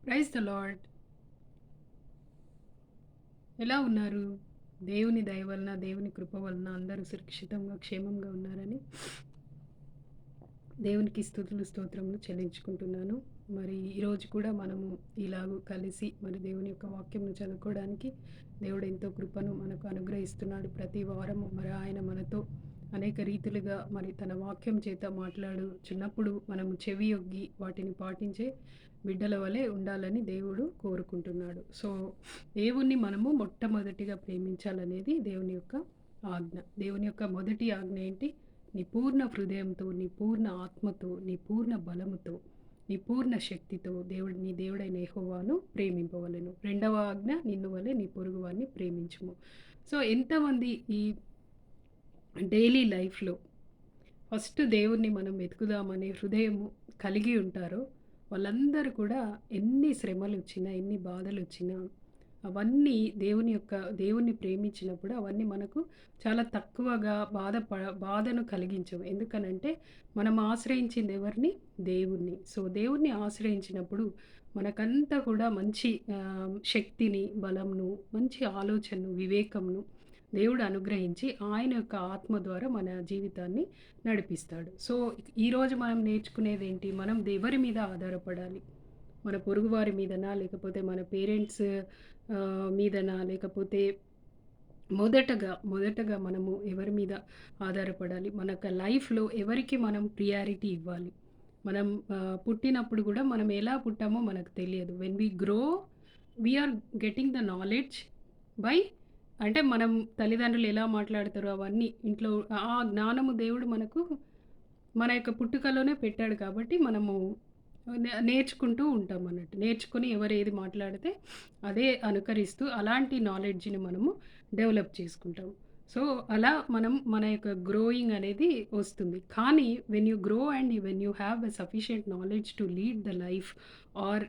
Praise the lord. ఎలా ఉన్నారు? దేవుని దయ వలన, దేవుని కృప వలన అందరూ సురక్షితంగా, క్షేమంగా ఉన్నారని దేవునికి స్తుతులు, స్తోత్రములు చెల్లించుకుంటున్నాను. మరి ఈరోజు కూడా మనము ఇలాగ కలిసి మరి దేవుని యొక్క వాక్యంను చదువుకోవడానికి దేవుడు ఎంతో కృపను మనకు అనుగ్రహిస్తున్నాడు. ప్రతి వారము మరి ఆయన మనతో అనేక రీతులుగా మరి తన వాక్యం చేత మాట్లాడుచున్నప్పుడు మనము చెవియొగ్గి వాటిని పాటించే బిడ్డల వలె ఉండాలని దేవుడు కోరుకుంటున్నాడు. సో, దేవుణ్ణి మనము మొట్టమొదటిగా ప్రేమించాలనేది దేవుని యొక్క ఆజ్ఞ. దేవుని యొక్క మొదటి ఆజ్ఞ ఏంటి? నీ పూర్ణ హృదయంతో, నీ పూర్ణ ఆత్మతో, నీ పూర్ణ బలముతో, నీ పూర్ణ శక్తితో నీ దేవుడైన యెహోవాను ప్రేమింపవలెను. రెండవ ఆజ్ఞ, నిన్ను వలె నీ పొరుగువాన్ని ప్రేమించుము. సో, ఎంతమంది ఈ డైలీ లైఫ్‌లో ఫస్ట్ దేవుణ్ణి మనం వెతుకుదామనే హృదయము కలిగి ఉంటారో, వాళ్ళందరూ కూడా ఎన్ని శ్రమలొచ్చినా, ఎన్ని బాధలొచ్చినా, అవన్నీ దేవుణ్ణి ప్రేమించినప్పుడు అవన్నీ మనకు చాలా తక్కువగా బాధను కలిగించవు. ఎందుకనంటే, మనం ఆశ్రయించింది ఎవరిని? దేవుణ్ణి. సో, దేవుణ్ణి ఆశ్రయించినప్పుడు మనకంతా కూడా మంచి శక్తిని, బలంను, మంచి ఆలోచనను, వివేకంను దేవుడు అనుగ్రహించి ఆయన యొక్క ఆత్మ ద్వారా మన జీవితాన్ని నడిపిస్తాడు. సో, ఈరోజు మనం నేర్చుకునేదేంటి? మనం ఎవరి మీద ఆధారపడాలి? మన పొరుగువారి మీదనా? లేకపోతే మన పేరెంట్స్ మీదనా? లేకపోతే మొదటగా మనము ఎవరి మీద ఆధారపడాలి? మనకు లైఫ్‌లో ఎవరికి మనం ప్రియారిటీ ఇవ్వాలి? మనం పుట్టినప్పుడు గూడా మనం ఎలా పుట్టామో మనకు తెలియదు. When we grow we are getting the knowledge by అంటే మనం తల్లిదండ్రులు ఎలా మాట్లాడతారో అవన్నీ ఇంట్లో ఆ జ్ఞానము దేవుడు మనకు మన యొక్క పుట్టుకలోనే పెట్టాడు కాబట్టి మనము నేర్చుకుంటూ ఉంటామన్నట్టు. నేర్చుకొని ఎవరు ఏది మాట్లాడితే అదే అనుకరిస్తూ అలాంటి నాలెడ్జ్‌ని మనము డెవలప్ చేసుకుంటాం. సో, అలా మనం మన యొక్క గ్రోయింగ్ అనేది వస్తుంది. కానీ when you grow and when you have a sufficient knowledge to lead the life or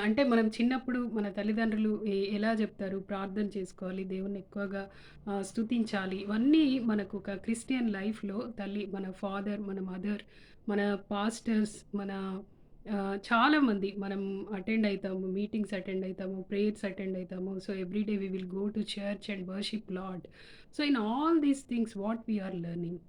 అంటే మనం చిన్నప్పుడు మన తల్లిదండ్రులు ఎలా జెప్తారు? ప్రార్థన చేసుకోవాలి, దేవుడిని ఎక్కువగా స్తుతించాలి. ఇవన్నీ మనకు ఒక క్రిస్టియన్ లైఫ్‌లో మన ఫాదర్, మన మదర్, మన పాస్టర్స్, చాలామంది మనం అటెండ్ అయితాము. మీటింగ్స్ అటెండ్ అయితాము. ప్రేయర్స్ అటెండ్ అయితాము. So, every day we will go to church and worship Lord. So, in all these things what we are learning?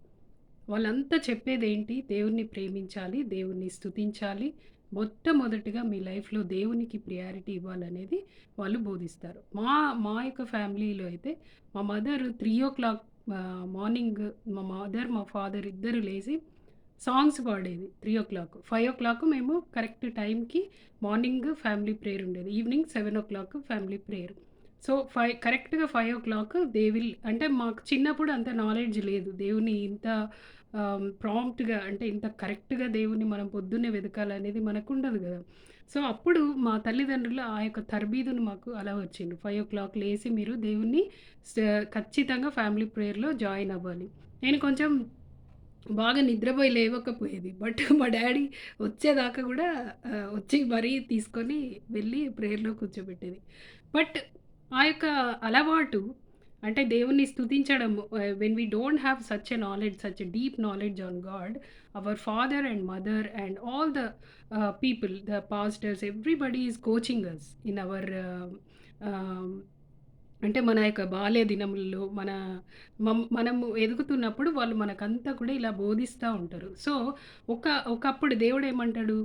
వాళ్ళంతా చెప్పేదేంటి? దేవుడిని ప్రేమించాలి, దేవుడిని స్తుతించాలి. మొట్టమొదటిగా మీ లైఫ్‌లో దేవునికి ప్రియారిటీ ఇవ్వాలనేది వాళ్ళు బోధిస్తారు. మా మా యొక్క ఫ్యామిలీలో అయితే మా మదర్ 3:00 మార్నింగ్ మా మదర్, మా ఫాదర్ ఇద్దరు లేసి సాంగ్స్ పాడేది 3:00. 5:00 మేము కరెక్ట్ టైంకి మార్నింగ్ ఫ్యామిలీ ప్రేయర్ ఉండేది. Evening 7:00 family prayer. సో, కరెక్ట్‌గా 5:00 దే విల్ అంటే మాకు చిన్నప్పుడు అంత నాలెడ్జ్ లేదు. దేవుని ఇంత ప్రాంప్ట్‌గా అంటే ఇంత కరెక్ట్‌గా దేవుడిని మనం పొద్దున్నే వెతకాలనేది మనకుండదు గదా! సో, అప్పుడు మా తల్లిదండ్రులు ఆ యొక్క తర్బీదును మాకు అలవర్చిండ్రు. 5:00 లేసి మీరు దేవుణ్ణి స ఖచ్చితంగా ఫ్యామిలీ ప్రేయర్‌లో జాయిన్ అవ్వాలి. నేను కొంచెం బాగా నిద్రపోయి లేవకపోయేది. బట్ మా డ్యాడీ వచ్చేదాకా గూడా వచ్చి మరీ తీసుకొని వెళ్ళి ప్రేయర్‌లో కూర్చోబెట్టేది. బట్ ఆ యొక్క అలవాటు అంటే దేవుణ్ణి స్తుతించడము when we don't have such a knowledge, such a deep knowledge on God, our father and mother and all the people, the pastors everybody is coaching us in our ah, అంటే మన యొక్క బాల్య దినముల్లో మనము ఎదుగుతున్నప్పుడు వాళ్ళు మనకంతా కూడా ఇలా బోధిస్తా ఉంటారు. సో, ఒకప్పుడు దేవుడేమంటాడు?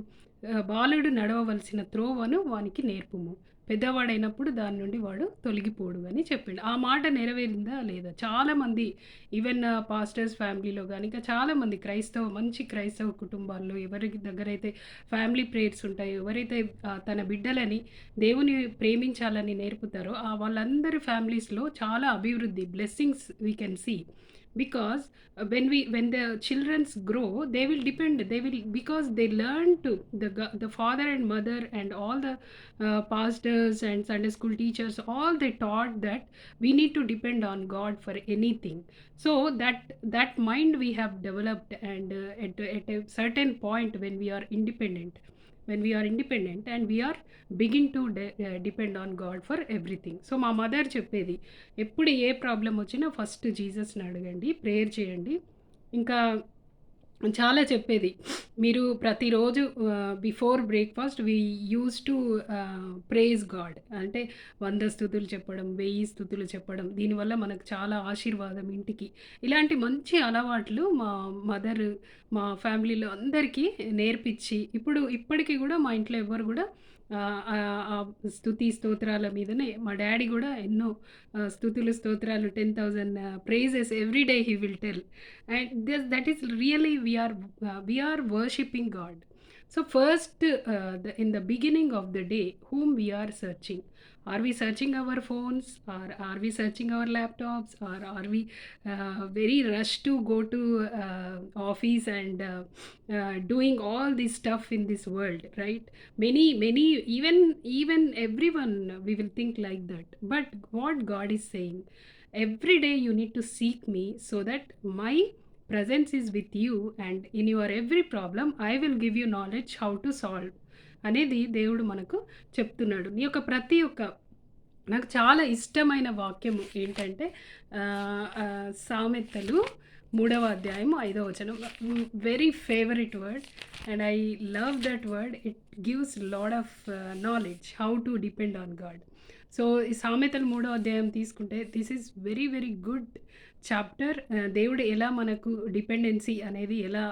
బాలుడు నడవవలసిన త్రోవను వానికి నేర్పుము. పెద్దవాడైనప్పుడు దాని నుండి వాడు తొలగిపోడు అని చెప్పిండు. ఆ మాట నెరవేరిందా? లేదా? చాలామంది ఈవెన్ పాస్టర్స్ ఫ్యామిలీలో గాని, ఇంకా చాలామంది మంచి క్రైస్తవ కుటుంబాల్లో ఎవరి దగ్గరైతే ఫ్యామిలీ ప్రేయర్స్ ఉంటాయో, ఎవరైతే తన బిడ్డలని దేవుని ప్రేమించాలని నేర్పుతారో వాళ్ళందరి ఫ్యామిలీస్‌లో చాలా అభివృద్ధి, blessings we can see. Because when the childrens grow, they will because they learn to the father and mother and all the pastors and Sunday school teachers, all they taught that we need to depend on God for anything. So that mind we have developed, and at a certain point when we are independent and we are begin to depend on God for everything. So మా mother చెప్పేది, ఎప్పుడు ఏ problem వచ్చినా first జీసస్‌ని అడగండి, prayer చేయండి. ఇంకా చాలా చెప్పేది. మీరు ప్రతిరోజు before breakfast we used to praise God. అంటే 100 స్తుతులు చెప్పడం, 1000 స్తుతులు చెప్పడం. దీనివల్ల మనకు చాలా ఆశీర్వాదం ఇంటికి. ఇలాంటి మంచి అలవాట్లు మా మదర్, మా ఫ్యామిలీలో అందరికీ నేర్పిచ్చి, ఇప్పటికి గూడా మా ఇంట్లో ఎవ్వరు గూడా స్తుతి, స్తోత్రాల మీదనే మా డ్యాడీ గూడా ఎన్నో స్తుతులు, స్తోత్రాలు 10,000 praises every day he will tell. And that is really we are worshiping God. So first, in the beginning of the day, whom we are searching? Are we searching our phones, or are we searching our laptops, or are we very rushed to go to office and doing all this stuff in this world, right? Many, even everyone, we will think like that. But what God is saying, every day you need to seek me so that my presence is with you, and in your every problem I will give you knowledge how to solve అనేది దేవుడు మనకు చెప్తున్నాడు. నీ యొక్క ప్రతి ఒక్క నాకు చాలా ఇష్టమైన వాక్యము ఏంటంటే సామెతలు 3వ అధ్యాయము 5వ వచనం. Very favourite word and I love that word. It gives lot of knowledge how to depend on God. So ఈ సామెతలు 3వ అధ్యాయం తీసుకుంటే this is very very good chapter. దేవుడు ఎలా మనకు డిపెండెన్సీ అనేది ఎలా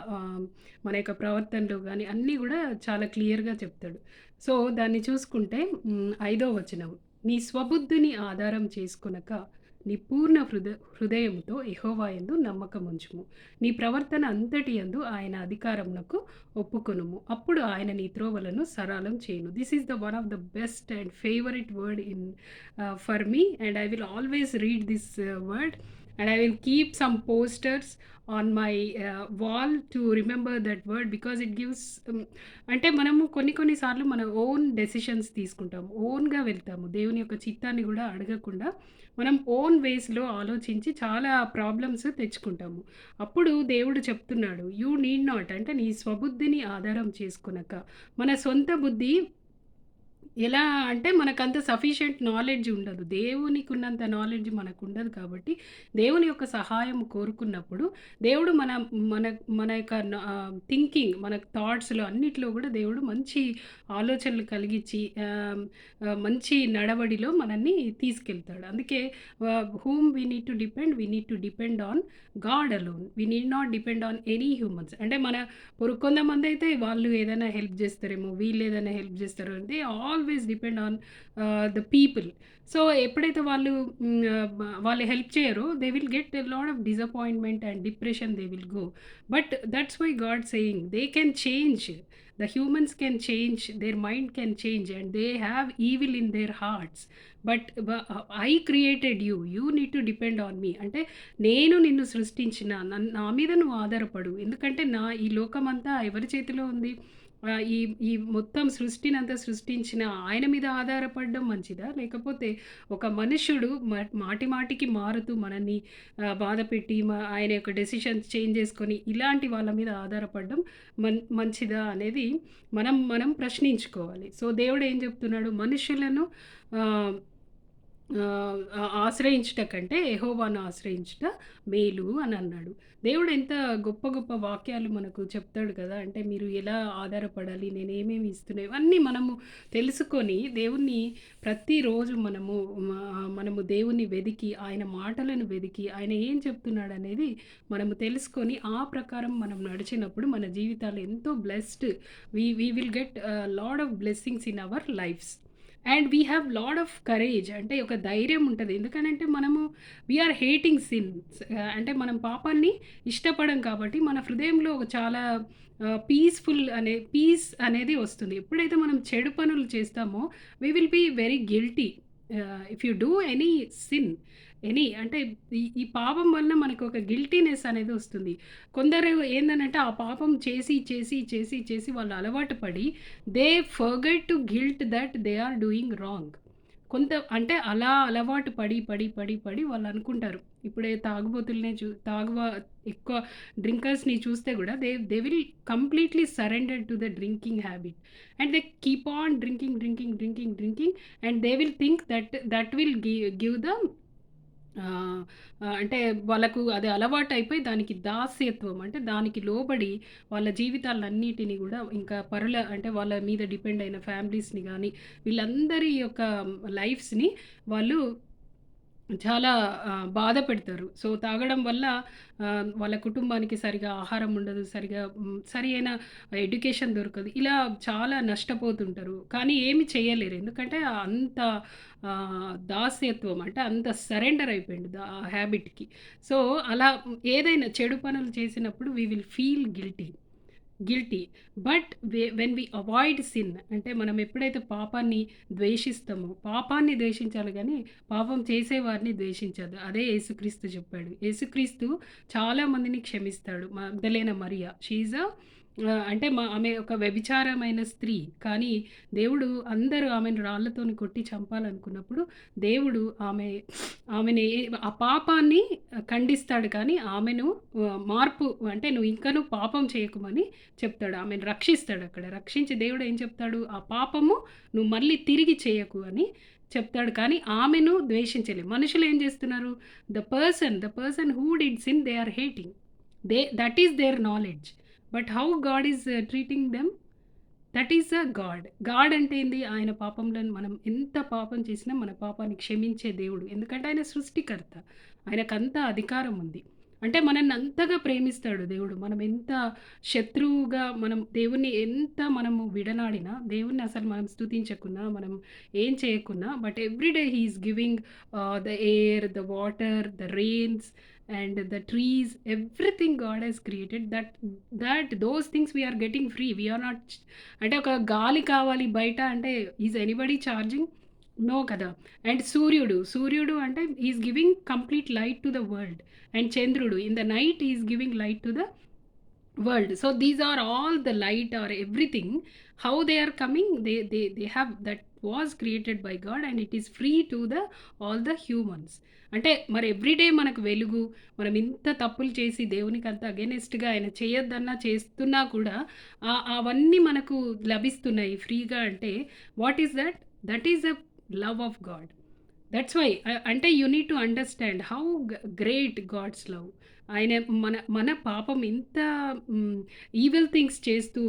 మన యొక్క ప్రవర్తనలో కానీ అన్నీ కూడా చాలా క్లియర్గా చెప్తాడు. సో దాన్ని చూసుకుంటే 5వ వచనం, నీ స్వబుద్ధిని ఆధారం చేసుకొనక నీ పూర్ణ హృదయముతో యెహోవా యందు నమ్మకముంచుము. నీ ప్రవర్తన అంతటి యందు ఆయన అధికారమునకు ఒప్పుకొనుము. అప్పుడు ఆయన నీ త్రోవలను సరళం చేయును. This is the one of the best and favourite word in for me, and I will always read this word, and I will keep some posters on my wall to remember that word, because it gives అంటే మనము కొన్ని సార్లు మన own decisions తీసుకుంటాము. ఓన్‌గా వెళ్తాము. దేవుని యొక్క చిత్తాన్ని గూడా అడగకుండా మనం ఓన్ వేస్‌లో ఆలోచించి చాలా ప్రాబ్లమ్స్ తెచ్చుకుంటాము. అప్పుడు దేవుడు చెప్తున్నాడు, యూ నీడ్ నాట్, అంటే నీ స్వబుద్ధిని ఆధారం చేసుకొనక. మన సొంత బుద్ధి ఎలా అంటే మనకంత సఫిషియంట్ నాలెడ్జ్ ఉండదు. దేవునికున్నంత నాలెడ్జ్ మనకుండదు కాబట్టి, దేవుని యొక్క సహాయం కోరుకున్నప్పుడు, దేవుడు మన మన మన యొక్క థింకింగ్, మన థాట్స్‌లో అన్నిట్లో గూడా దేవుడు మంచి ఆలోచనలు కలిగించి మంచి నడవడిలో మనల్ని తీసుకెళ్తాడు. అందుకే whom we need to depend on God alone. We need not depend on any humans. అంటే మన కొంతమందైతే వాళ్ళు ఏదైనా హెల్ప్ జేస్తారేమో, వీళ్ళు ఏదైనా హెల్ప్ జేస్తారో, they always depend on the people. So ఎప్పుడైతే వాళ్ళు హెల్ప్ చేయరో, they will get a lot of disappointment and depression they will go. But that's why God saying they can change. The humans can change, their mind can change, and they have evil in their hearts. But I created you. You need to depend on me. అంటే నేను నిన్ను సృష్టించిన, నా మీద నువ్వు ఆధారపడు. ఎందుకంటే ఈ లోకమంతా ఎవరి చేతిలో ఉంది? ఈ ఈ మొత్తం సృష్టినంతా సృష్టించిన ఆయన మీద ఆధారపడడం మంచిదా? లేకపోతే ఒక మనుష్యుడు మాటి మాటికి మారుతూ మనల్ని బాధపెట్టి ఆయన యొక్క డెసిషన్స్ చేంజ్ చేసుకొని ఇలాంటి వాళ్ళ మీద ఆధారపడడం మంచిదా అనేది మనం ప్రశ్నించుకోవాలి. సో దేవుడు ఏం చెప్తున్నాడు? మనుషులను ఆహ్, ఆశ్రయించుట కంటే యెహోవాను ఆశ్రయించుట మేలు అని అన్నాడు. దేవుడు ఎంత గొప్ప గొప్ప వాక్యాలు మనకు చెప్తాడు కదా! అంటే మీరు ఎలా ఆధారపడాలి, నేనేమేమి ఇస్తున్నా, ఇవన్నీ మనము తెలుసుకొని దేవుణ్ణి ప్రతిరోజు మనము దేవుణ్ణి వెదికి, ఆయన మాటలను వెదికి, ఆయన ఏం చెప్తున్నాడనేది మనము తెలుసుకొని ఆ ప్రకారం మనం నడిచినప్పుడు మన జీవితాలు ఎంతో blessed. We will get lot of blessings in our lives. And we have lot of courage, అంటే ఒక ధైర్యం ఉంటుంది. ఎందుకనంటే మనము వీఆర్ హేటింగ్ సిన్స్. అంటే మనం పాపాన్ని ఇష్టపడం కాబట్టి మన హృదయంలో ఒక చాలా పీస్ అనేది వస్తుంది. ఎప్పుడైతే మనం చెడు పనులు చేస్తామో we will be very guilty. If you do any sin, అంటే ఈ పాపం వలన మనకు ఒక గిల్టీనెస్ అనేది వస్తుంది. కొందరు ఏందనంటే ఆ పాపం చేసి వాళ్ళు అలవాటు పడి they forget to guilt that they are doing wrong. అంటే అలా అలవాటు పడి వాళ్ళు అనుకుంటారు. ఇప్పుడే తాగుబోతుల్నే ఎక్కువ డ్రింకర్స్‌ని చూస్తే గూడా they will completely surrender to the drinking habit. And they keep on drinking, and they will think that will give the ఆహ్, అంటే వాళ్ళకు అది అలవాటయిపోయి దానికి దాస్యత్వం అంటే దానికి లోబడి వాళ్ళ జీవితాలన్నిటిని గూడా ఇంకా అంటే వాళ్ళ మీద డిపెండ్ అయిన ఫ్యామిలీస్‌ని గానీ, వీళ్ళందరి యొక్క లైఫ్స్‌ని వాళ్ళు చాలా బాధ పెడతారు. సో, తాగడం వల్ల వాళ్ళ కుటుంబానికి సరిగా ఆహారం ఉండదు. సరి అయిన ఎడ్యుకేషన్ దొరకదు. ఇలా చాలా నష్టపోతుంటారు. కానీ ఏమి చేయలేరు. ఎందుకంటే అంత దాస్యత్వం అంటే అంత సరెండర్ అయిపోయిండు ఆ హ్యాబిట్‌కి. సో, అలా ఏదైనా చెడు పనులు చేసినప్పుడు we will feel guilty. But when we avoid sin అంటే మనం ఎప్పుడైతే పాపాన్ని ద్వేషిస్తామో, పాపాన్ని ద్వేషించాలి గానీ, పాపం చేసేవారిని ద్వేషించొద్దు. అదే యేసుక్రీస్తు చెప్పాడు. యేసుక్రీస్తు చాలా మందిని క్షమిస్తాడు. మగ్దలేన మరియ షీ ఈజ్ అంటే ఆమె ఒక వ్యభిచారమైన స్త్రీ. కానీ దేవుడు అందరూ ఆమెను రాళ్ళతోని కొట్టి చంపాలనుకున్నప్పుడు, దేవుడు ఆమెని ఆ పాపాన్ని ఖండిస్తాడు కానీ, ఆమెను మార్పు అంటే నువ్వు ఇంకనూ పాపం చేయకుమని చెప్తాడు. ఆమెను రక్షిస్తాడక్కడ. రక్షించి దేవుడు ఏం చెప్తాడు? ఆ పాపము నువ్వు మళ్ళీ తిరిగి చేయకు అని చెప్తాడు. కానీ ఆమెను ద్వేషించలే. మనుషులేం జేస్తున్నారు? The person who did sin they are hating. That is their knowledge. But how God is treating them? That is a God. God అంటే ఏంది? ఆయన పాపంలను మనం ఎంత పాపం చేసినా మన పాపాన్ని క్షమించే దేవుడు. ఎందుకంటే ఆయన సృష్టికర్త. ఆయనకంత అధికారం ఉంది. అంటే మనల్ని అంతగా ప్రేమిస్తాడు దేవుడు. మనం ఎంత శత్రువుగా దేవుణ్ణి ఎంత మనము విడనాడినా, దేవుణ్ణి అసలు మనం స్తుతించకున్నా, మనం ఏం చేయకున్నా but every day he is giving the air, the water, the rains and the trees, everything God has created those things we are getting free. We are not అంటే ఒక గాలి కావాలి బయట అంటే ఈజ్ ఎనీబడీ చార్జింగ్? నో కదా! And సూర్యుడు అంటే is giving complete light to the world. And చంద్రుడు in the night is giving light to the world. So these are all the light or everything. How they are coming? They have that was created by God and it is free to the all the humans. అంటే మరి everyday మనకు వెలుగు, మనం ఇంత తప్పులు చేసి దేవునికి అంత అగెనిస్ట్‌గా ఆయన చేయొద్దన్నా చేస్తున్నా కూడా అవన్నీ మనకు లభిస్తున్నాయి ఫ్రీగా అంటే what is that? That is the love of God. That's why అంటే you need to understand how great God's love. ఆయన మన మన పాపం ఇంత హ్మ్, ఈవిల్ థింగ్స్ చేస్తూ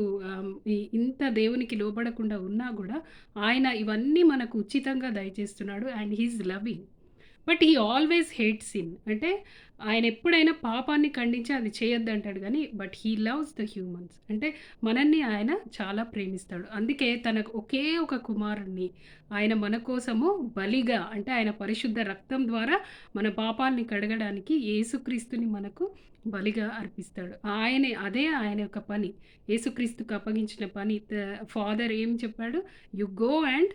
ఇంత దేవునికి లోబడకుండా ఉన్నా గూడా, ఆయన ఇవన్నీ మనకు ఉచితంగా దయచేస్తున్నాడు and he is loving. But he always hates sin. అంటే ఆయన ఎప్పుడైనా పాపాన్ని ఖండించి అది చేయొద్దంటాడు గానీ, but he loves the humans. అంటే మనల్ని ఆయన చాలా ప్రేమిస్తాడు. అందుకే తనకు ఒకే ఒక కుమారుడిని ఆయన మన కోసము బలిగా అంటే ఆయన పరిశుద్ధ రక్తం ద్వారా మన పాపాల్ని కడగడానికి యేసుక్రీస్తుని మనకు బలిగా అర్పిస్తాడు. అదే ఆయన యొక్క పని. యేసుక్రీస్తుకు అప్పగించిన పని. ఫాదర్ ఏం చెప్పాడు? యు గో అండ్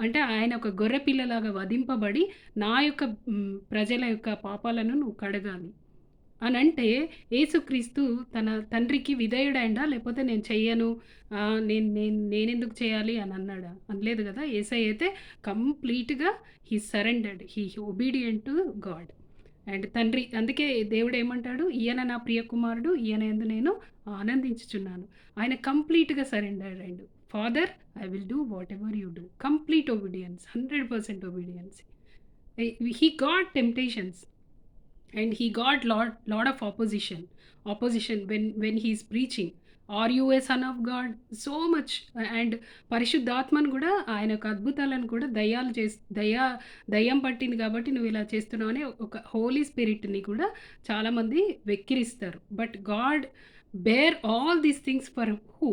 అంటే ఆయన ఒక గొర్రె పిల్లలాగా వధింపబడి నా యొక్క ప్రజల యొక్క పాపాలను నువ్వు కడగాలి. అనంటే యేసుక్రీస్తు తన తండ్రికి విధేయుడైండా? లేపోతే నేను చెయ్యను, నేనెందుకు చేయాలి అని అన్నాడా? అనలేదు గదా! యేసయ్య అయితే కంప్లీట్‌గా he surrendered. He obedient to God. And తండ్రి అందుకే దేవుడేమంటాడు? ఈయన నా ప్రియ కుమారుడు, ఈయన యందు నేను ఆనందించుచున్నాను. ఆయన కంప్లీట్‌గా సరెండర్ అయ్యిండు. Father I will do whatever you do. Complete obedience. 100% obedience. He got temptations and he got lot of opposition when he is preaching. Are you a son of God? So much. And పరిశుద్ధాత్మను కూడా ఆయన యొక్క అద్భుతాలను కూడా దయ్యం పట్టింది కాబట్టి నువ్వు ఇలా చేస్తున్నావు అని ఒక హోలీ స్పిరిట్‌ని కూడా చాలామంది వెక్కిరిస్తారు. But God bear all these things for who?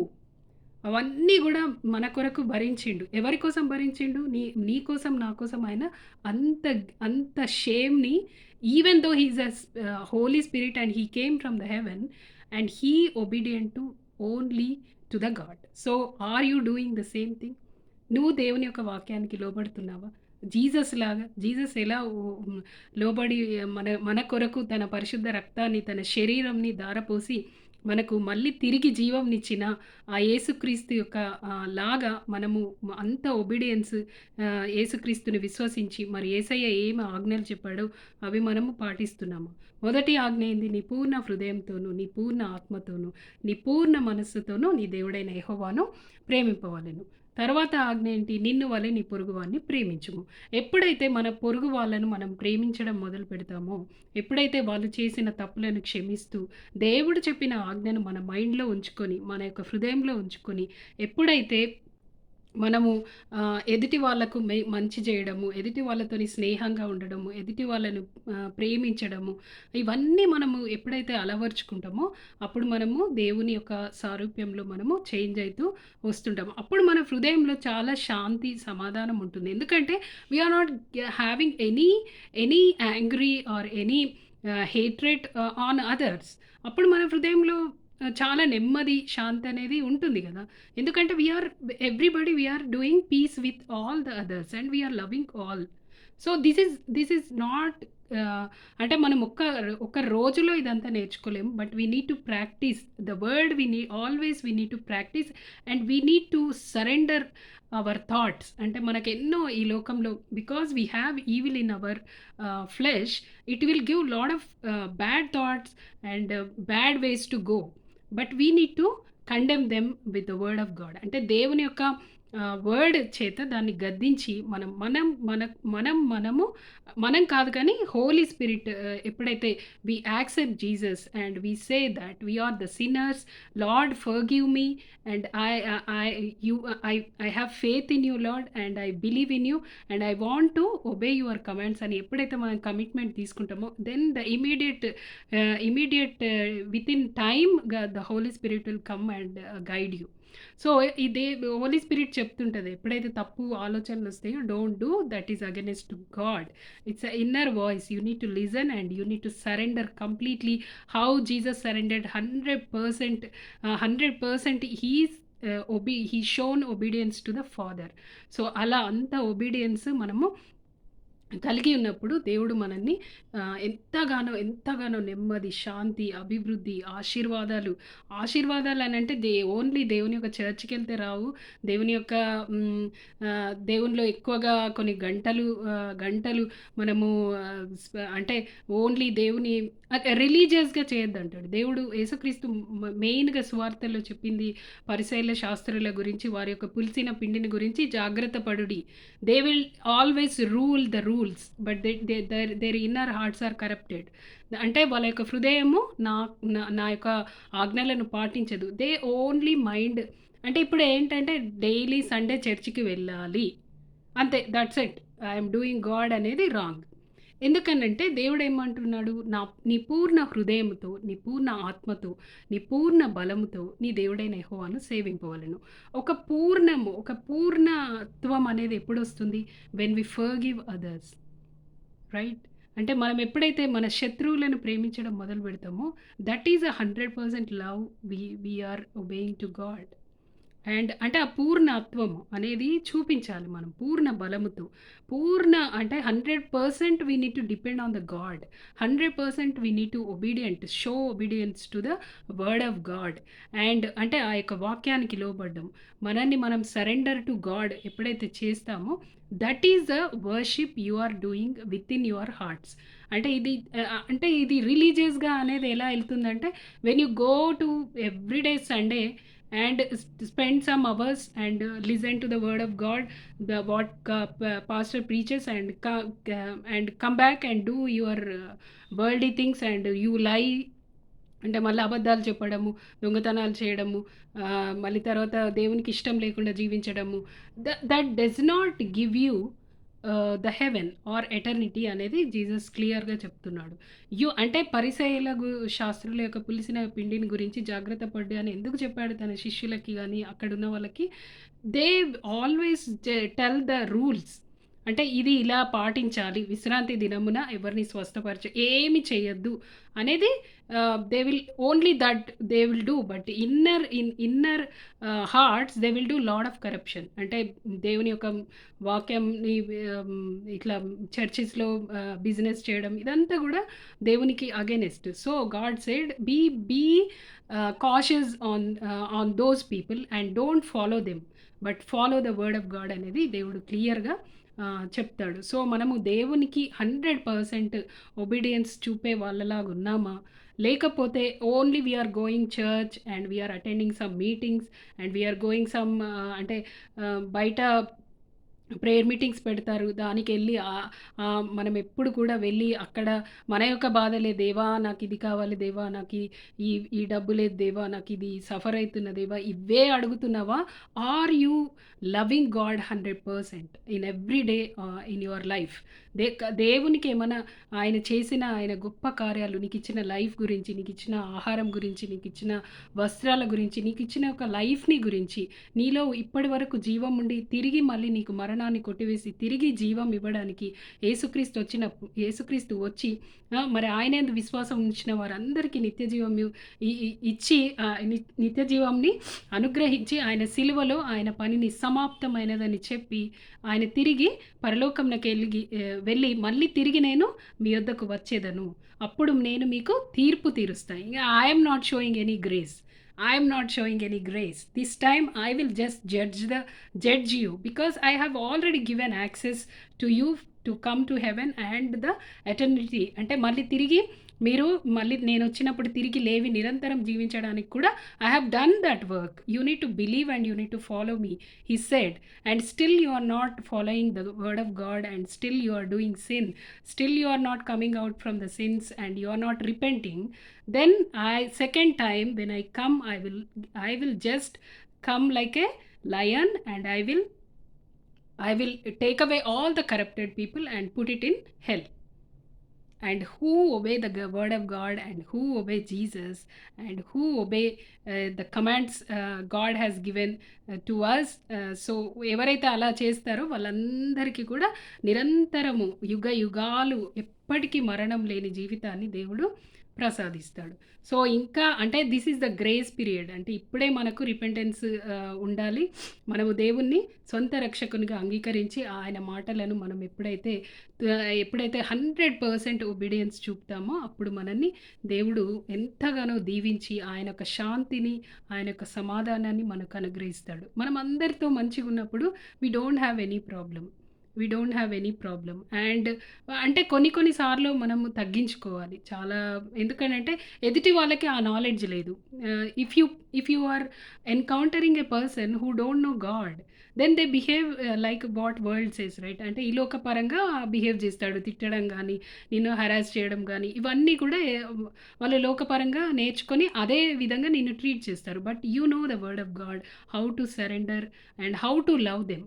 అవన్నీ గూడా మన కొరకు భరించిండు. ఎవరి కోసం భరించిండు? నీ కోసం, నా కోసం ఆయన అంత అంత షేమ్‌ని even though he is holy spirit and he came from the heaven and he obedient to only to the God. So, are you doing the same thing? నువ్వు దేవుని యొక్క వాక్యానికి లోబడుతున్నావా? జీసస్ ఎలా లోబడి మన మన కొరకు తన పరిశుద్ధ రక్తాన్ని, తన శరీరంని ధారపోసి మనకు మళ్ళీ తిరిగి జీవంనిచ్చిన ఆ యేసుక్రీస్తు యొక్క లాగా మనము అంత ఒబీడియన్స్ యేసుక్రీస్తుని విశ్వసించి మరి యేసయ్య ఏమి ఆజ్ఞలు చెప్పాడో అవి మనము పాటిస్తున్నాము. మొదటి ఆజ్ఞ ఏంది? నీ పూర్ణ హృదయంతోను, నీ పూర్ణ ఆత్మతోను, నీ పూర్ణ మనస్సుతోను నీ దేవుడైన యెహోవాను ప్రేమింపవలెను. తర్వాత ఆజ్ఞ ఏంటి? నిన్ను వలె నీ పొరుగువాడిని ప్రేమించుము. ఎప్పుడైతే మన పొరుగు వాళ్ళను మనం ప్రేమించడం మొదలుపెడతామో, ఎప్పుడైతే వాళ్ళు చేసిన తప్పులను క్షమిస్తూ, దేవుడు చెప్పిన ఆజ్ఞను మన మైండ్‌లో ఉంచుకొని, మన యొక్క హృదయంలో ఉంచుకొని, ఎప్పుడైతే మనము ఎదుటి వాళ్ళకు మంచి జేయడము, ఎదుటి వాళ్ళతోని స్నేహంగా ఉండడము, ఎదుటి వాళ్ళను ప్రేమించడము, ఇవన్నీ మనము ఎప్పుడైతే అలవరుచుకుంటామో, అప్పుడు మనము దేవుని యొక్క సారూప్యంలో మనము చేంజ్ అయితూ వస్తుంటాము. అప్పుడు మన హృదయంలో చాలా శాంతి, సమాధానం ఉంటుంది. ఎందుకంటే we are not having any angry or any hatred on others. అప్పుడు మన హృదయంలో చాలా నెమ్మది, శాంతి అనేది ఉంటుంది గదా! ఎందుకంటే we are doing peace with all the others and we are loving all. So, this is not అంటే మనం ఒక్క రోజులో ఇదంతా నేర్చుకోలేము. But we need to practice the word. We need to practice and we need to surrender our thoughts. అంటే మనకెన్నో ఈ లోకంలో because we have evil in our flesh, it will give lot of bad thoughts and bad ways to go. But we need to condemn them with the word of God. అంటే దేవుని యొక్క word చేత దాన్ని గద్దించి మనం కాదు కానీ holy spirit ఎప్పుడైతే we accept Jesus and we say that we are the sinners, Lord forgive me and I you I I have faith in you Lord and I believe in you and I want to obey your commands అని ఎప్పుడైతే మనం commitment తీసుకుంటామో, then the immediate within time the holy spirit will come and guide you. So, ఇదే holy spirit చెప్తుంటది. ఎప్పుడైతే తప్పు ఆలోచనలొస్తాయో, don't do that is against God. It's a inner voice. You need to listen and you need to surrender completely. How Jesus surrendered 100%, 100% he shown obedience to the father. So, అలా అంత obedience మనము కలిగి ఉన్నప్పుడు దేవుడు మనల్ని ఎంతగానో నెమ్మది, శాంతి, అభివృద్ధి, ఆశీర్వాదాలనంటే ఓన్లీ దేవుని యొక్క చర్చ్‌కెళ్తే రావు. దేవుని యొక్క దేవునిలో ఎక్కువగా కొన్ని గంటలు మనము అంటే ఓన్లీ దేవుని రిలీజియస్‌గా చేయొద్దంటాడు. దేవుడు యేసుక్రీస్తు మెయిన్‌గా సువార్తల్లో చెప్పింది పరిసయ్యుల, శాస్త్రుల గురించి, వారి యొక్క పులిసిన పిండిని గురించి జాగ్రత్త పడుడి. They will always rule the rules but their inner hearts are corrupted. అంటే వాళ్ళ యొక్క హృదయము నా నా నా యొక్క ఆజ్ఞలను పాటించదు. They only mind. అంటే ఇప్పుడు ఏంటంటే డైలీ సండే చర్చికి వెళ్ళాలి, అంతే, that's it. I'm doing God అనేది రాంగ్. ఎందుకనంటే దేవుడేమంటున్నాడు? నీ పూర్ణ హృదయముతో, నీ పూర్ణ ఆత్మతో, నీ పూర్ణ బలముతో నీ దేవుడైన యెహోవాను సేవింపవలెను. ఒక పూర్ణత్వం అనేది ఎప్పుడొస్తుంది? When we forgive others. Right? అంటే మనం ఎప్పుడైతే మన శత్రువులను ప్రేమించడం మొదలుపెడతామో, that is a 100% love we are obeying to God. And అంటే ఆ పూర్ణత్వము అనేది చూపించాలి మనం పూర్ణ బలముతో. అంటే 100% we need to depend on the God. 100% we need to show obedience to the word of God. And అంటే ఆ యొక్క వాక్యానికి లోబడ్డం. మనల్ని మనం సరెండర్ టు గాడ్ ఎప్పుడైతే చేస్తామో, that is the worship you are doing with in your hearts. అంటే ఇది రిలీజియస్‌గా అనేది ఎలా ఎళ్తుందంటే, when you go to everyday Sunday and spend some hours and listen to the word of god, the what pastor preaches, and come back and do your worldly things and you lie. అంటే మళ్ళీ అబద్ధాలు చెప్పడము, దొంగతనాలు చేయడము, మళ్ళీ తర్వాత దేవునికి ఇష్టం లేకుండా జీవించడము, that does not give you the heaven or eternity అనేది జీసస్ క్లియర్‌గా చెప్తున్నాడు. అంటే శాస్త్రుల యొక్క పులిసిన పిండిని గురించి జాగ్రత్త పడు అని ఎందుకు చెప్పాడు తన శిష్యులకి గాని, అక్కడున్న వాళ్ళకి? They always tell the rules. అంటే ఇది ఇలా పాటించాలి. విశ్రాంతి దినమున ఎవరిని ఏమి చేయొద్దు అనేది they will only that they will do. But inner hearts they will do lot of corruption. అంటే దేవుని యొక్క వాక్యంని ఇట్లా చర్చెస్‌లో బిజినెస్ చేయడం, ఇదంతా గూడా దేవునికి against. So, God said be cautious on those people and don't follow them. But follow the word of God అనేది దేవుడు క్లియర్‌గా చెప్తాడు. సో, మనము దేవునికి 100% ఒబీడియన్స్ చూపే వాళ్ళలాగా ఉన్నామా? లేకపోతే only we are going church and we are attending some meetings and we are going some అంటే బయట ప్రేయర్ మీటింగ్స్ పెడతారు. దానికెళ్ళి మనం ఎప్పుడు కూడా వెళ్ళి అక్కడ మన యొక్క బాధలే, దేవా నాకిది కావాలి, దేవా నాకీ ఈ ఈ డబ్బు లేదు దేవా, నాకిది సఫర్ అయితున్న దేవా, ఇవే అడుగుతున్నావా? Are you loving God 100% in every day in your life? దేవునికేమన్నా ఆయన చేసిన ఆయన గొప్ప కార్యాలు, నీకిచ్చిన లైఫ్ గురించి, నీకిచ్చిన ఆహారం గురించి, నీకిచ్చిన వస్త్రాల గురించి, నీకిచ్చిన ఒక లైఫ్‌ని గురించి, నీలో ఇప్పటి వరకు జీవం ఉండి తిరిగి మళ్ళీ నీకు మరణాన్ని కొట్టివేసి తిరిగి జీవం ఇవ్వడానికి యేసుక్రీస్తు వచ్చి మరి ఆయన యందు విశ్వాసం ఉంచిన వారందరికీ నిత్య జీవం ఇచ్చి నిత్య జీవంని అనుగ్రహించి ఆయన సిలువలో ఆయన పనిని సమాప్తమైనదని చెప్పి ఆయన తిరిగి వెళ్ళి మళ్ళీ తిరిగి నేను మీ యొద్దకు వచ్చేదను. అప్పుడు నేను మీకు తీర్పు తీరుస్తాను. I am not showing any grace. I am not showing any grace. This time I will just judge you, because I have already given access to you to come to heaven and the eternity. అంటే మళ్ళీ తిరిగి మీరు మళ్ళీ నేనొచ్చినప్పుడు తిరిగి లేవి నిరంతరం జీవించడానికి కూడా I have done that work. You need to believe and you need to follow me, he said. And still you are not following the word of God and still you are doing sin, still you are not coming out from the sins and you are not repenting, then second time when I come, I will just come like a lion, and I will take away all the corrupted people and put it in hell. And who obey the word of God, and who obey Jesus, and who obey the commands God has given to us, so ఎవరైతే అలా చేస్తారో వాళ్ళందరికీ కూడా నిరంతరము యుగ యుగాలు ఎప్పటికీ మరణం లేని జీవితాన్ని దేవుడు ప్రసాదిస్తాడు. సో ఇంకా అంటే this is the grace period. అంటే ఇప్పుడే మనకు రిపెంటెన్స్ ఉండాలి. మనము దేవుణ్ణి సొంత రక్షకునిగా అంగీకరించి ఆయన మాటలను మనం ఎప్పుడైతే 100% ఒబీడియన్స్ చూపుతామో అప్పుడు మనల్ని దేవుడు ఎంతగానో దీవించి ఆయన యొక్క శాంతిని, ఆయన యొక్క సమాధానాన్ని మనకు అనుగ్రహిస్తాడు. మనం అందరితో మంచిగా ఉన్నప్పుడు we don't have any problem. And అంటే కొన్ని సార్లు మనము తగ్గించుకోవాలి చాలా. ఎందుకనంటే ఎదుటి వాళ్ళకి ఆ నాలెడ్జ్ లేదు. If you are encountering a person who don't know God, then they behave like what world says, right? అంటే ఈ లోకపరంగా బిహేవ్ చేస్తాడు, తిట్టడం కానీ, నిన్ను హరాస్ చేయడం కానీ, ఇవన్నీ కూడా వాళ్ళు లోకపరంగా నేర్చుకొని అదే విధంగా నిన్ను ట్రీట్ చేస్తారు. But you know the word of God, how to surrender and how to love them.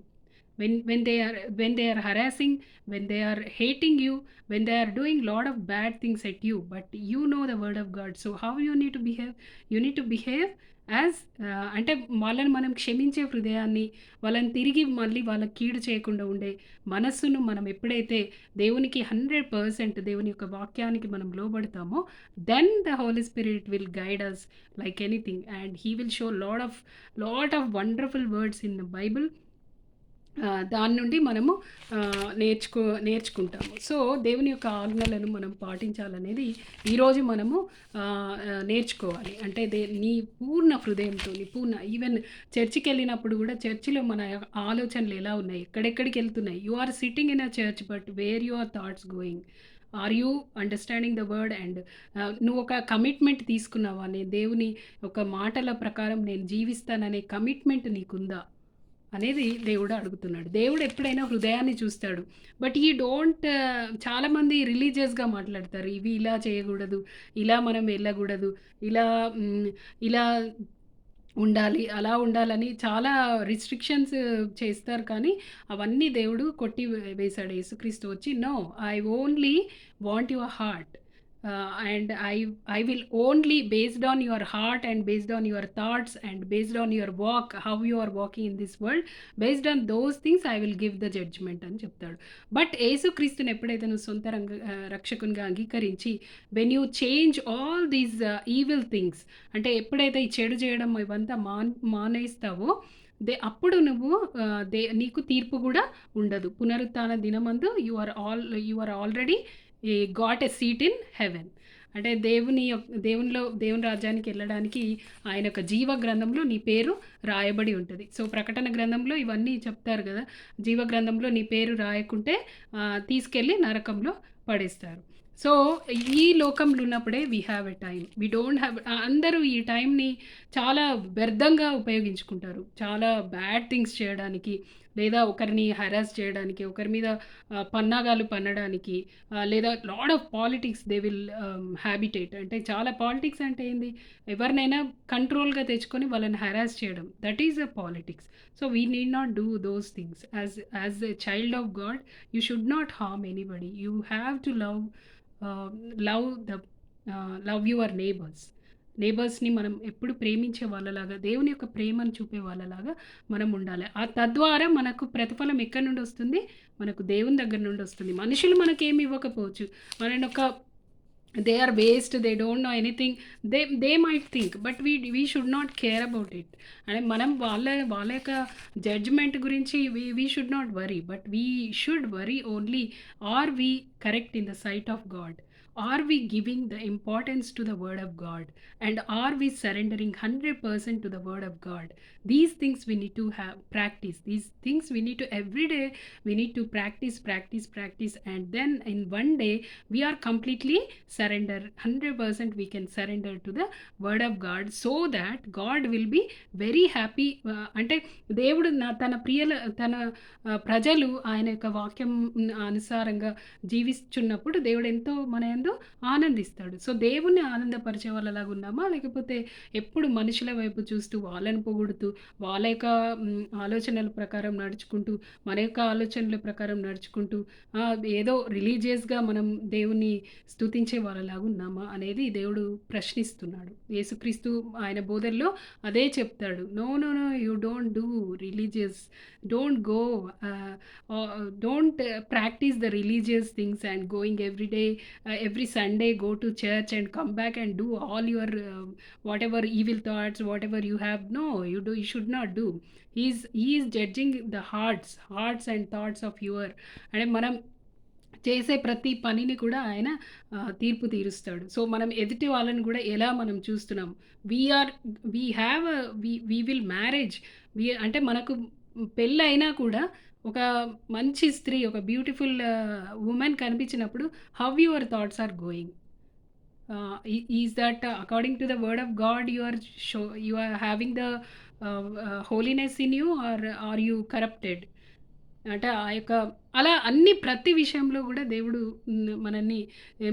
When they are harassing, when they are hating you, when they are doing lot of bad things at you, but you know the word of God, so how you need to behave as అంటే వాళ్ళని మనం క్షమించే హృదయాన్ని, వాళ్ళని తిరిగి మళ్ళీ వాళ్ళకి కీడు చేయకుండా ఉండే మనస్సును మనం ఎప్పుడైతే దేవునికి 100% దేవుని యొక్క వాక్యానికి మనం లోబడతామో, then the holy spirit will guide us like anything, and he will show lot of wonderful words in the Bible. దాని నుండి మనము నేర్చుకుంటాము. సో దేవుని యొక్క ఆజ్ఞలను మనం పాటించాలనేది ఈరోజు మనము నేర్చుకోవాలి. అంటే నీ పూర్ణ హృదయంతో, నీ ఈవెన్ చర్చికి వెళ్ళినప్పుడు కూడా చర్చిలో మన ఆలోచనలు ఎలా ఉన్నాయి, ఎక్కడెక్కడికి వెళ్తున్నాయి? You are sitting in a church, but where your thoughts going? Are you understanding the word? And నువ్వు ఒక కమిట్మెంట్ తీసుకున్నావా? నేను దేవుని ఒక మాటల ప్రకారం నేను జీవిస్తాననే కమిట్మెంట్ నీకుందా అనేది దేవుడు అడుగుతున్నాడు. దేవుడు ఎప్పుడైనా హృదయాన్ని చూస్తాడు. బట్ ఈ డోంట్ చాలామంది రిలీజియస్గా మాట్లాడతారు. ఇవి ఇలా చేయకూడదు, ఇలా మనం వెళ్ళకూడదు, ఇలా ఉండాలి, అలా ఉండాలని చాలా రిస్ట్రిక్షన్స్ చేస్తారు. కానీ అవన్నీ దేవుడు కొట్టి వేశాడు. యేసుక్రీస్తు వచ్చి, no, I only want your heart, and I will only, based on your heart and based on your thoughts and based on your walk, how you are walking in this world, based on those things I will give the judgment అని చెప్తాడు. But యేసుక్రీస్తుని ఎప్పుడైతే నువ్వు సొంత రక్షకునిగా అంగీకరించి, when you change all these evil things, అంటే ఎప్పుడైతే ఈ చెడు చేయడం ఇవంతా మానేస్తావో, అప్పుడు నువ్వు నీకు తీర్పు కూడా ఉండదు. పునరుత్థాన దినమందు you are already got a seat in heaven. అంటే దేవుని రాజ్యానికి వెళ్ళడానికి ఆయన యొక్క జీవ గ్రంథంలో నీ పేరు రాయబడి ఉంటుంది. సో ప్రకటన గ్రంథంలో ఇవన్నీ చెప్తారు కదా, జీవ గ్రంథంలో నీ పేరు రాయకుంటే తీసుకెళ్ళి నరకంలో పడేస్తారు. సో, ఈ లోకంలో ఉన్నప్పుడే we have a time. We don't have అందరూ ఈ టైమ్‌ని చాలా వ్యర్థంగా ఉపయోగించుకుంటారు. చాలా బ్యాడ్ థింగ్స్ చేయడానికి, లేదా ఒకరిని హరాస్ చేయడానికి, ఒకరి మీద పన్నాగాలు పన్నడానికి, లేదా lot of politics they will habitate. అంటే చాలా పాలిటిక్స్ అంటే ఏంది? ఎవరినైనా కంట్రోల్‌గా తెచ్చుకొని వాళ్ళని హరాస్ చేయడం. That is a politics. So, we need not do those things. As a child of God, you should not harm anybody. You have to love the love your neighbours. నేబర్స్‌ని మనం ఎప్పుడు ప్రేమించే వాళ్ళలాగా, దేవుని యొక్క ప్రేమను చూపే వాళ్ళలాగా మనం ఉండాలి. తద్వారా మనకు ప్రతిఫలం ఎక్కడి నుండొస్తుంది? మనకు దేవుని దగ్గర నుండొస్తుంది. మనుషులు మనకేమి ఇవ్వకపోవచ్చు. మననొక they are waste, they don't know anything, they might think, but we should not care about it. అంటే మనం వాళ్ళ యొక్క జడ్జ్‌మెంట్ గురించి we should not worry, but we should worry only, are we correct in the sight of God? Are we giving the importance to the word of God? And are we surrendering 100% to the word of God? These things we need to have practice. These things we need to every day, we need to practice, and then in one day we are completely surrender 100%, we can surrender to the word of God, so that God will be very happy. అంటే దేవుడు తన తన ప్రజలు ఆయన యొక్క వాక్యం అనుసారంగా జీవిస్తున్నప్పుడు దేవుడు ఎంతో మన యందు ఆనందిస్తాడు. సో, దేవుణ్ణి ఆనందపరిచే వాళ్ళలాగా ఉన్నామా? లేకపోతే ఎప్పుడు మనుషుల వైపు చూస్తూ, వాళ్ళని పొగుడుతూ, వాళ్ళ యొక్క ఆలోచనల ప్రకారం నడుచుకుంటూ, మన యొక్క ఆలోచనల ప్రకారం నడుచుకుంటూ, ఏదో రిలీజియస్‌గా మనం దేవుణ్ణి స్తుతించే వాళ్ళలాగా ఉన్నామా అనేది దేవుడు ప్రశ్నిస్తున్నాడు. యేసుక్రీస్తు ఆయన బోధనలో అదే చెప్తాడు. No, no, no, you don't do religious, don't go, don't practice the religious things and going every day, every Sunday go to church and come back and do all your whatever evil thoughts, whatever you have. No, you should not do. He is judging the hearts and thoughts of your, అంటే మనం చేసే ప్రతి పనిని కూడా ఆయన తీర్పు తీరుస్తాడు. So, మనం ఎదుటి వాళ్ళని కూడా ఎలా మనం చూస్తున్నాం. We are we have we will marriage, అంటే మనకు పెళ్ళైనా కూడా ఒక మంచి స్త్రీ, ఒక బ్యూటిఫుల్ వుమెన్ కనిపించినప్పుడు how your thoughts are going? Is that according to the word of God you are having the holiness in you, are you corrupted? అంటే ఆ యొక్క అలా అన్ని ప్రతి విషయంలో గూడా దేవుడు మనల్ని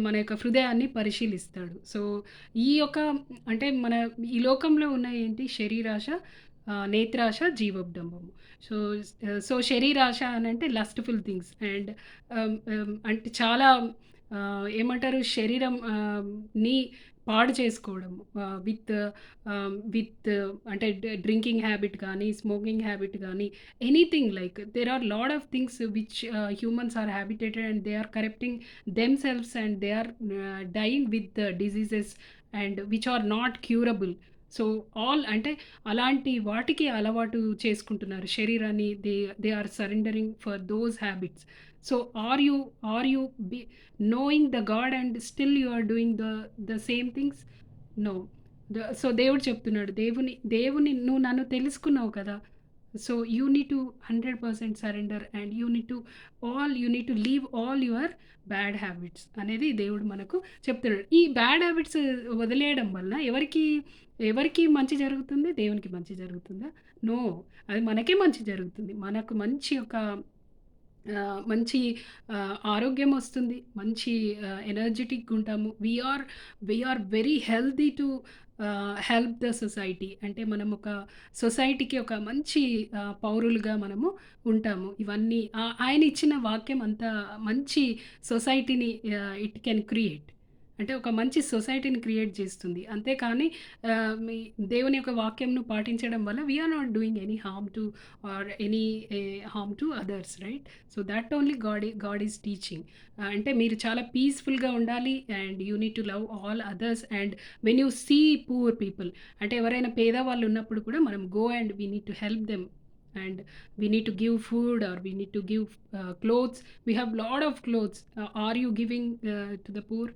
మన యొక్క హృదయాన్ని పరిశీలిస్తాడు. సో, ఈ యొక్క అంటే మన ఈ లోకంలో ఉన్న ఏంటి శరీరాశ, నేత్రాశ, జీవోడంబము. సో, శరీరాశ అనంటే లస్ట్‌ఫుల్ థింగ్స్ అండ్ అంటే చాలా ఏమంటారు శరీరం ని పాడు చేసుకోవడం విత్ అంటే డ్రింకింగ్ హ్యాబిట్ గానీ, స్మోకింగ్ హ్యాబిట్ గానీ, anything like there are lot of things which humans are habitated and they are corrupting themselves and they are dying with the diseases and which are not curable. So, all అంటే అలాంటి వాటికి అలవాటు చేసుకుంటున్నారు శరీరాన్ని. They are surrendering for those habits. So, are you be knowing the God and still you are doing the same things? No. So, దేవుడు చెప్తున్నాడు. దేవుని నువ్వు నన్ను తెలుసుకున్నావు కదా! So, you need to 100% surrender and you need to leave all your bad habits అనేది దేవుడు మనకు చెప్తున్నాడు. ఈ బ్యాడ్ హ్యాబిట్స్ వదిలేయడం వలన ఎవరికి మంచి జరుగుతుంది? దేవునికి మంచి జరుగుతుందా? నో. అది మనకే మంచి జరుగుతుంది. మనకు మంచి ఒక మంచి ఆరోగ్యం వస్తుంది. మంచి ఎనర్జిటిక్‌గా ఉంటాము. We are very healthy to help the society. అంటే మనం ఒక సొసైటీకి ఒక మంచి పౌరులుగా మనము ఉంటాము. ఇవన్నీ ఆయన ఇచ్చిన వాక్యం అంత మంచి సొసైటీని ఇట్ కెన్ క్రియేట్. అంటే ఒక మంచి సొసైటీని క్రియేట్ చేస్తుంది. అంతేకానీ మీ దేవుని యొక్క వాక్యంను పాటించడం వల్ల we are not doing any harm to or any harm to others, right? So, that only God is teaching. అంటే మీరు చాలా పీస్‌ఫుల్‌గా ఉండాలి and you need to love all others and when you see poor people, అంటే ఎవరైనా పేదవాళ్ళు ఉన్నప్పుడు కూడా మనం go and we need to help them and we need to give food or we need to give clothes. We have lot of clothes. Are you giving to the poor?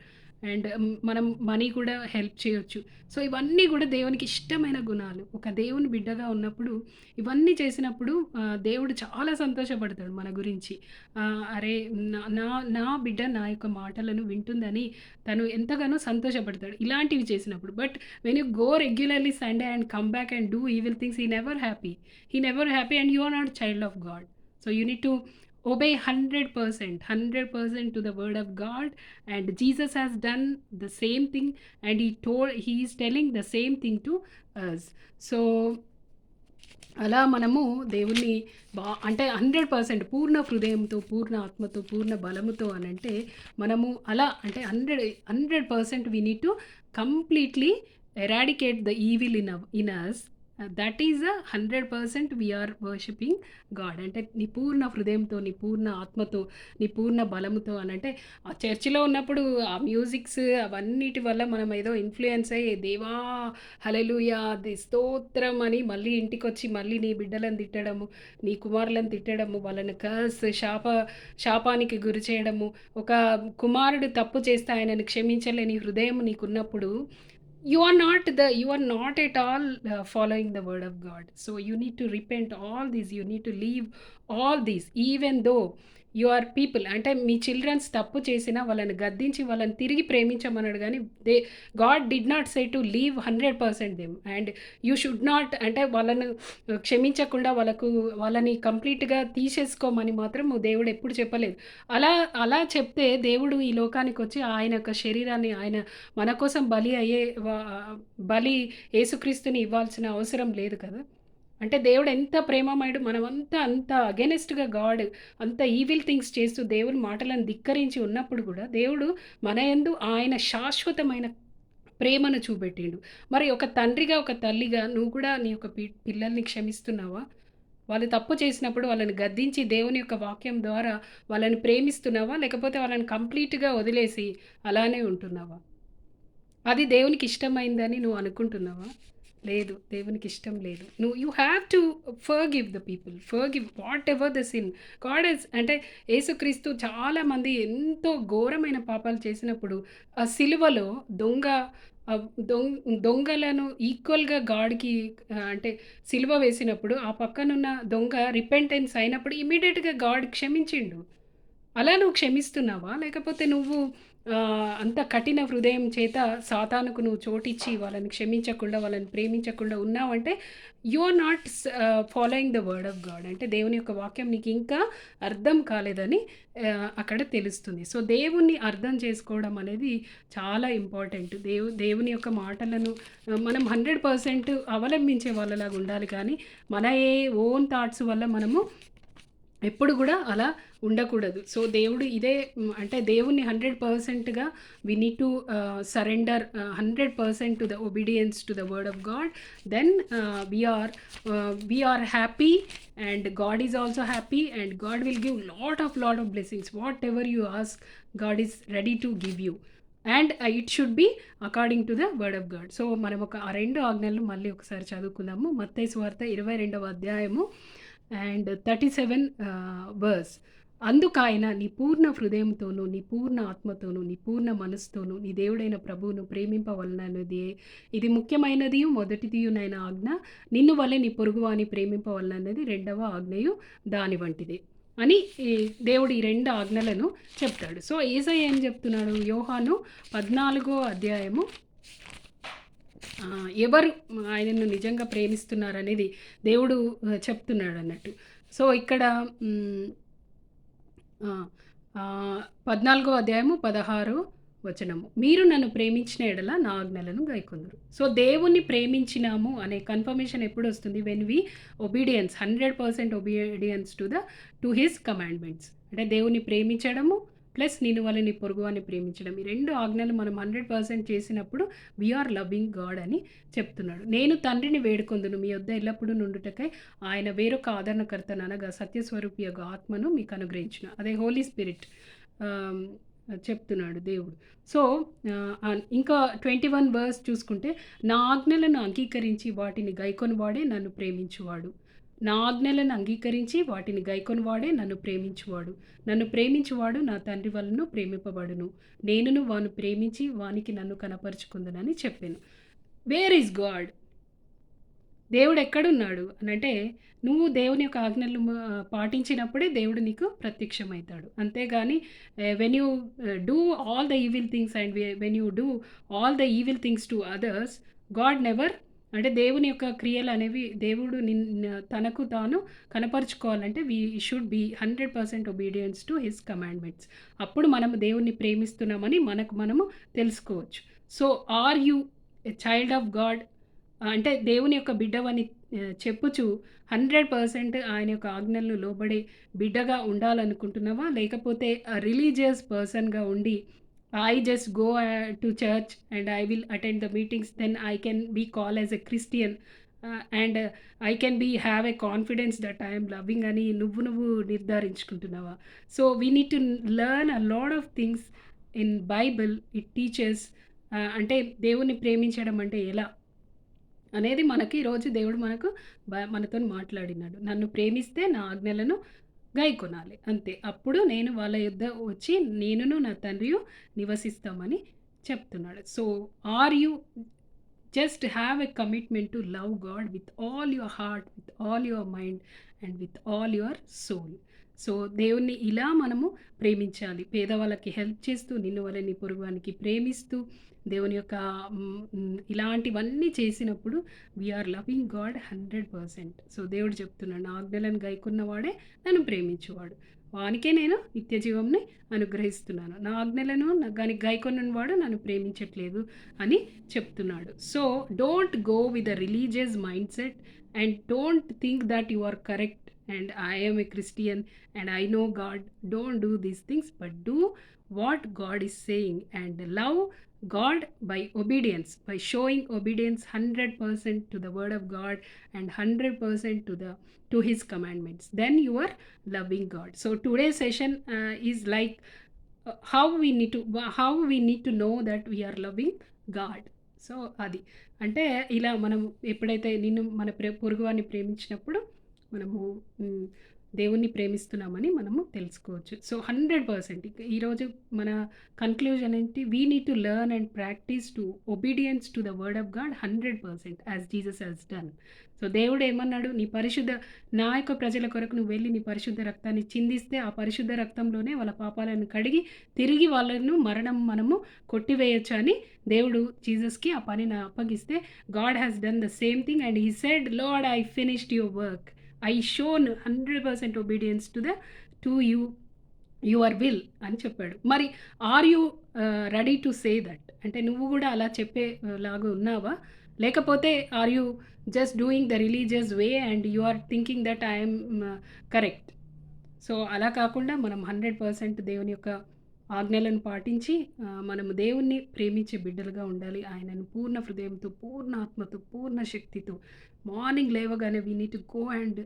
And మనం money కూడా help చేయొచ్చు. So, ఇవన్నీ గూడా దేవునికి ఇష్టమైన గుణాలు. ఒక దేవుని బిడ్డగా ఉన్నప్పుడు ఇవన్నీ చేసినప్పుడు దేవుడు చాలా సంతోషపడతాడు మన గురించి. అరే! నా నా నా బిడ్డ నా యొక్క మాటలను వింటుందని తను ఎంతగానో సంతోషపడతాడు ఇలాంటివి చేసినప్పుడు. But when you go regularly Sunday and come back and do evil things, he never happy. He never happy and you are not child of God. So you need to obey 100% to the word of God, and Jesus has done the same thing, and he is telling the same thing to us. So అలా మనము దేవుణ్ణి అంటే 100% పూర్ణ హృదయంతో, పూర్ణ ఆత్మతో, పూర్ణ బలముతో అనంటే మనము అలా అంటే 100% we need to completely eradicate the evil in us. That is 100% we are worshipping God. అంటే నీ పూర్ణ హృదయంతో, నీ పూర్ణ ఆత్మతో, నీ పూర్ణ బలముతో అనంటే ఆ చర్చిలో ఉన్నప్పుడు ఆ మ్యూజిక్స్ అవన్నిటి వల్ల మనం ఏదో ఇన్ఫ్లుయెన్స్ అయ్యి దేవా హల్లెలూయా స్తోత్రం అని మళ్ళీ ఇంటికొచ్చి మళ్ళీ నీ బిడ్డలను తిట్టడము, నీ కుమారులను తిట్టడము, వాళ్ళని శాపానికి గురి చేయడము. ఒక కుమారుడు తప్పు చేస్తే ఆయనను క్షమించలేని హృదయం నీకున్నప్పుడు you are not at all following the word of God. So you need to repent all this, you need to leave all this, even though your people అంటే మీ చిల్డ్రన్స్ తప్పు చేసినా వాళ్ళని గద్దించి వాళ్ళని తిరిగి ప్రేమించమన్నాడు. కానీ God did not say to leave 100% them, and you should not అంటే వాళ్ళను క్షమించకుండా వాళ్ళని కంప్లీట్గా తీసేసుకోమని మాత్రం దేవుడు ఎప్పుడు చెప్పలేదు. అలా చెప్తే దేవుడు ఈ లోకానికి వచ్చి ఆయన యొక్క శరీరాన్ని ఆయన మన కోసం బలి యేసుక్రీస్తుని ఇవ్వాల్సిన అవసరం లేదు కదా. అంటే దేవుడు ఎంత ప్రేమమయుడు, మనమంతా అంత అగెనిస్ట్‌గా గాడ్ అంత ఈవిల్ థింగ్స్ చేస్తూ దేవుని మాటలను ధిక్కరించి ఉన్నప్పుడు కూడా దేవుడు మన యందు ఆయన శాశ్వతమైన ప్రేమను చూపెట్టిండు. మరి ఒక తండ్రిగా, ఒక తల్లిగా నువ్వు కూడా నీ యొక్క పిల్లల్ని క్షమిస్తున్నావా? వాళ్ళు తప్పు చేసినప్పుడు వాళ్ళని గద్దించి దేవుని యొక్క వాక్యం ద్వారా వాళ్ళని ప్రేమిస్తున్నావా? లేకపోతే వాళ్ళని కంప్లీట్‌గా వదిలేసి అలానే ఉంటున్నావా? అది దేవునికి ఇష్టమైందని నువ్వు అనుకుంటున్నావా? లేదు. దేవునికి ఇష్టం లేదు. You have to forgive the people. Forgive whatever the sin. God has అంటే యేసుక్రీస్తు చాలామంది ఎంతో ఘోరమైన పాపాలు చేసినప్పుడు ఆ సిలువలో ఆహ్, దొంగలను ఈక్వల్‌గా గాడ్‌కి అంటే సిలువ వేసినప్పుడు ఆ పక్కనున్న దొంగ రిపెంటెన్స్ అయినప్పుడు ఇమ్మీడియేట్‌గా గాడ్ క్షమించిండు. అలా నువ్వు క్షమిస్తున్నావా? లేకపోతే నువ్వు అంత కఠిన హృదయం చేత సాతానుకు నువ్వు చోటిచ్చి వాళ్ళని క్షమించకుండా, వాళ్ళని ప్రేమించకుండా ఉన్నావంటే you are not following the word of God. అంటే దేవుని యొక్క వాక్యం నీకు ఇంకా అర్థం కాలేదని అక్కడ తెలుస్తుంది. సో దేవుణ్ణి అర్థం చేసుకోవడం అనేది చాలా ఇంపార్టెంట్. దేవుని యొక్క మాటలను మనం 100% అవలంబించే వాళ్ళలాగా ఉండాలి. కానీ మన ఓన్ థాట్స్ వల్ల మనము ఎప్పుడు కూడా అలా ఉండకూడదు. సో దేవుడు అంటే దేవుణ్ణి 100%గా we need to surrender 100% to the obedience to the word of God. Then we are happy and God is also happy and God will give lot of blessings. Whatever you ask God is ready to give you, and it should be according to the word of God. So మనం ఆ 2 ఆజ్ఞలను మళ్ళీ ఒకసారి చదువుకుందాము. మత్తయి సువార్త 22వ అధ్యాయము and 37 verse. అందుకాయన నీ పూర్ణ హృదయంతోనూ, నీ పూర్ణ ఆత్మతోనూ, నీ పూర్ణ మనస్సుతోనూ నీ దేవుడైన ప్రభువును ప్రేమింపవలనన్నది ఇది ముఖ్యమైనది మొదటిదియునైన ఆజ్ఞ. నిన్ను వలె నీ పొరుగువాని ప్రేమింపవలనన్నది రెండవ ఆజ్ఞయు దాని వంటిదే అని దేవుడు ఈ 2 ఆజ్ఞలను చెప్తాడు. సో యేసయ్య ఏం చెప్తున్నాడు? యోహాను 14వ అధ్యాయము ఎవరు ఆయనను నిజంగా ప్రేమిస్తున్నారనేది దేవుడు చెప్తున్నాడు అన్నట్టు. సో ఇక్కడ 14వ అధ్యాయము 16వ వచనము. మీరు నన్ను ప్రేమించిన ఎడల నా ఆజ్ఞలను గైకొందురు. సో దేవుణ్ణి ప్రేమించినాము అనే కన్ఫర్మేషన్ ఎప్పుడు వస్తుంది? When we 100% obedience to his commandments. అంటే దేవుణ్ణి ప్రేమించడము ప్లస్ నేను వాళ్ళని పొరుగువాన్ని ప్రేమించడం, ఈ 2 ఆజ్ఞలు మనం 100% చేసినప్పుడు వీఆర్ లవింగ్ గాడ్ అని చెప్తున్నాడు. నేను తండ్రిని వేడుకొందును మీ యొద్ద ఎల్లప్పుడూ నుండుటకై ఆయన వేరొక ఆదరణకర్తను అనగా సత్యస్వరూపి యొక్క ఆత్మను మీకు అనుగ్రహించిన, అదే హోలీ స్పిరిట్ చెప్తున్నాడు దేవుడు. సో ఇంకా 21 వర్స్ చూసుకుంటే, నా ఆజ్ఞలను అంగీకరించి వాటిని గైకొనివాడే నన్ను ప్రేమించువాడు, నా ఆజ్ఞలను అంగీకరించి వాటిని గైకొనువాడే నన్ను ప్రేమించువాడు. నన్ను ప్రేమించువాడు నా తండ్రి వలన ప్రేమింపబడును. నేనును వాని ప్రేమించి వానికి నన్ను కనపరుచుకుందునని చెప్పాను. Where is God? దేవుడు ఎక్కడున్నాడు అనంటే, నువ్వు దేవుని యొక్క ఆజ్ఞలు పాటించినప్పుడే దేవుడు నీకు ప్రత్యక్షమైతాడు. అంతేగాని when you do all the evil things and when you do all the evil things to others, God never, అంటే దేవుని యొక్క క్రియలు అనేవి దేవుడు తనకు తాను కనపరుచుకోవాలంటే we should be 100% obedience to his commandments. అప్పుడు మనము దేవుణ్ణి ప్రేమిస్తున్నామని మనకు మనము తెలుసుకోవచ్చు. So are you a child of God? అంటే దేవుని యొక్క బిడ్డవని చెప్పుచు 100% ఆయన యొక్క ఆజ్ఞలను లోబడే బిడ్డగా ఉండాలనుకుంటున్నావా? లేకపోతే రిలీజియస్ పర్సన్‌గా ఉండి I just go to church and I will attend the meetings, then I can be call as a Christian and I can have a confidence that I am loving అని నువ్వు నిర్ధారించుకుంటున్నావా? So we need to learn a lot of things in Bible. It teaches అంటే దేవుని ప్రేమించడం అంటే ఎలా అనేది మనకి ఈరోజు దేవుడు మనతోని మాట్లాడినాడు. నన్ను ప్రేమిస్తే నా ఆజ్ఞలను గైకొనాలి అంతే. అప్పుడు నేను వాళ్ళ యొద్ద వచ్చి నేనును నా తండ్రియు నివసిస్తామని చెప్తున్నాడు. So are you just have a commitment to love God with all your heart, with all your mind and with all your soul. So దేవుణ్ణి ఇలా మనము ప్రేమించాలి. పేదవాళ్ళకి హెల్ప్ చేస్తూ, నిన్ను వలె నీ పొరుగువానికి ప్రేమిస్తూ, దేవుని యొక్క ఇలాంటివన్నీ చేసినప్పుడు వీఆర్ లవింగ్ గాడ్ 100%. సో దేవుడు చెప్తున్నాడు, నా ఆజ్ఞలను గైకున్నవాడే నన్ను ప్రేమించేవాడు, వానికే నేను నిత్య జీవంని అనుగ్రహిస్తున్నాను. నా ఆజ్ఞలను కానీ గైకొన్నవాడు నన్ను ప్రేమించట్లేదు అని చెప్తున్నాడు. So don't go with the religious mind set and don't think that you are correct and I am a Christian and I know God. Don't do these things, but do what God is saying and love God by obedience, by showing obedience 100% to the word of God and 100% to his commandments. Then you are loving God. So today's session is like how we need to know that we are loving God. So అది అంటే ఇలా మనం ఎప్పుడైతే మన పొరుగువాన్ని ప్రేమించినప్పుడు మనము దేవుణ్ణి ప్రేమిస్తున్నామని మనము తెలుసుకోవచ్చు. సో 100% ఈరోజు మన కన్క్లూజన్ ఏంటి? We need to learn and practice to obedience to the word of God 100% as Jesus has done. So దేవుడు ఏమన్నాడు? నా యొక్క ప్రజల కొరకు నువ్వు వెళ్ళి నీ పరిశుద్ధ రక్తాన్ని చిందిస్తే ఆ పరిశుద్ధ రక్తంలోనే వాళ్ళ పాపాలను కడిగి తిరిగి వాళ్ళను మనము కొట్టివేయచ్చు అని దేవుడు జీసస్కి ఆ పనిని అప్పగిస్తే, God has done the same thing and he said, Lord I finished your work, I shown 100% obedience to your will అని చెప్పాడు. మరి are you ready to say that? అంటే నువ్వు కూడా అలా చెప్పే లాగా ఉన్నావా? లేకపోతే are you just doing the religious way and you are thinking that I'm correct? So అలా కాకుండా మనం 100% దేవుని యొక్క ఆజ్ఞలను పాటించి మనము దేవుణ్ణి ప్రేమించే బిడ్డలుగా ఉండాలి. ఆయనను పూర్ణ హృదయంతో, పూర్ణ ఆత్మతో, పూర్ణ శక్తితో మార్నింగ్ లేవగానే we need to go and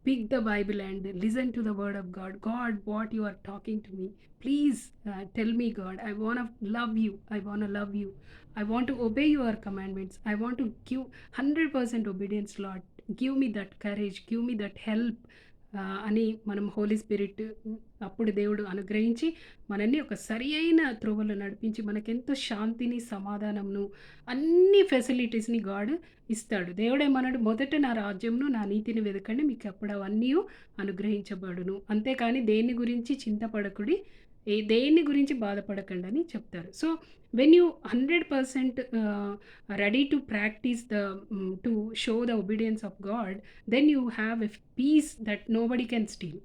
pick the Bible and listen to the word of God. God, what you are talking to me, please tell me, God, I want to love you, I want to love you, I want to obey your commandments, I want to give 100% obedience, Lord, give me that courage, give me that help అని మనం Holi spirit అప్పుడు దేవుడు అనుగ్రహించి మనల్ని ఒక సరి అయిన త్రోవలో నడిపించి మనకెంతో శాంతిని, సమాధానంను, అన్ని ఫెసిలిటీస్ని గాడ్ ఇస్తాడు. దేవుడేమన్నాడు? మొదట నా రాజ్యంను, నా నీతిని వెతకండి, మీకు అప్పుడు అవన్నీ అనుగ్రహించబడును. అంతేకాని దేని గురించి చింతపడకుడి, దేని గురించి బాధపడకండి అని చెప్తారు. So when you 100% ready to practice to show the obedience of God, then you have a peace that nobody can steal.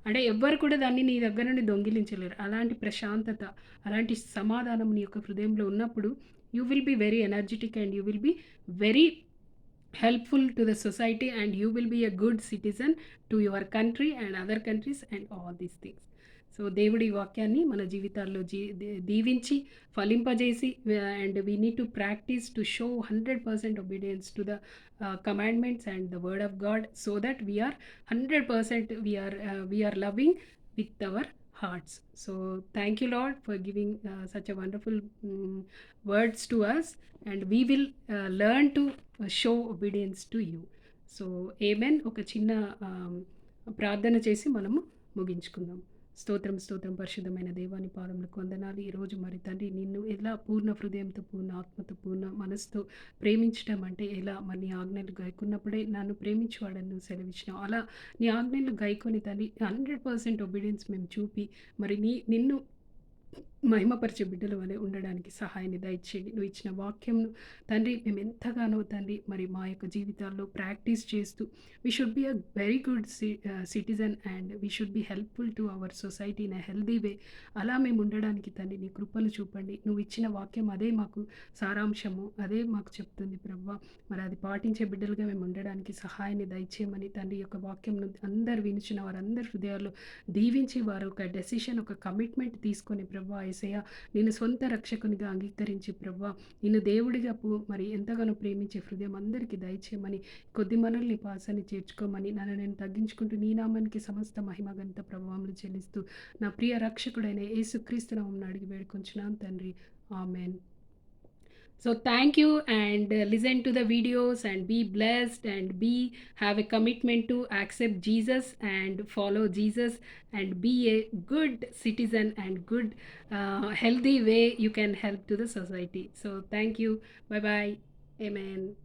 అంటే ఎవ్వరు కూడా దాన్ని నీ దగ్గర నుండి దొంగిలించలేరు. అలాంటి ప్రశాంతత, అలాంటి సమాధానం నీ యొక్క హృదయంలో ఉన్నప్పుడు you will be very energetic and you will be very helpful to the society and you will be a good citizen to your country and other countries and all these things. So దేవుడి వాక్యాన్ని మన జీవితాల్లో దీవించి ఫలింపజేసి and we need to practice to show 100% obedience to the commandments and the word of God so that we are 100% we are loving with our hearts. So thank you, Lord, for giving such a wonderful words to us, and we will learn to show obedience to you. So, amen. ఒక చిన్న ప్రార్థన చేసి మనము ముగించుకుందాం. స్తోత్రం, స్తోత్రం పరిశుద్ధమైన దేవాని పాదములకు వందనాలు. ఈరోజు మరి తండ్రి నిన్ను ఎలా పూర్ణ హృదయంతో, పూర్ణ ఆత్మతో, పూర్ణ మనసుతో ప్రేమించడం అంటే ఎలా? మరి నీ ఆజ్ఞలు గైకొన్నప్పుడే నన్ను ప్రేమించువాడని నువ్వు సెలవిచ్చినావు. అలా నీ ఆజ్ఞలు గైకొని తండ్రి 100% ఒబీడియన్స్ మేము చూపి మరి నిన్ను మహిమపరిచే బిడ్డల వలె ఉండడానికి సహాయాన్ని దయచేయండి. నువ్వు ఇచ్చిన వాక్యంను తండ్రి మేము ఎంతగానో తండ్రి మరి మా యొక్క జీవితాల్లో ప్రాక్టీస్ చేస్తూ we should be a very good citizen and we should be helpful to our society in a healthy way. అలా మేము ఉండడానికి తండ్రి నీ కృపను చూపండి. నువ్వు ఇచ్చిన వాక్యం అదే మాకు సారాంశము, అదే మాకు చెప్తుంది ప్రభువా. మరి అది పాటించే బిడ్డలుగా మేము ఉండడానికి సహాయాన్ని దయచేయమని తండ్రి యొక్క వాక్యంను అందరు వినిచిన వారందరి హృదయాల్లో దీవించి వారు ఒక డెసిషన్, ఒక కమిట్మెంట్ తీసుకొని ప్రభువా యేసయ్య నిన్ను సొంత రక్షకునిగా అంగీకరించి ప్రభువా నిన్ను దేవుడిగా మరి ఎంతగానో ప్రేమించే హృదయం అందరికీ దయచేయమని, కొద్ది మనల్ని పాసాన్ని చేర్చుకోమని, నన్ను నేను తగ్గించుకుంటూ నీ నామానికి సమస్త మహిమ ఘనత ప్రభావములు చెల్లిస్తూ నా ప్రియ రక్షకుడైన యేసుక్రీస్తు నామమున అడిగి వేడుకొంచున్నాను తండ్రి. Amen. So thank you and listen to the videos and be blessed and have a commitment to accept Jesus and follow Jesus and be a good citizen and good healthy way you can help to the society. So thank you. Bye bye. Amen.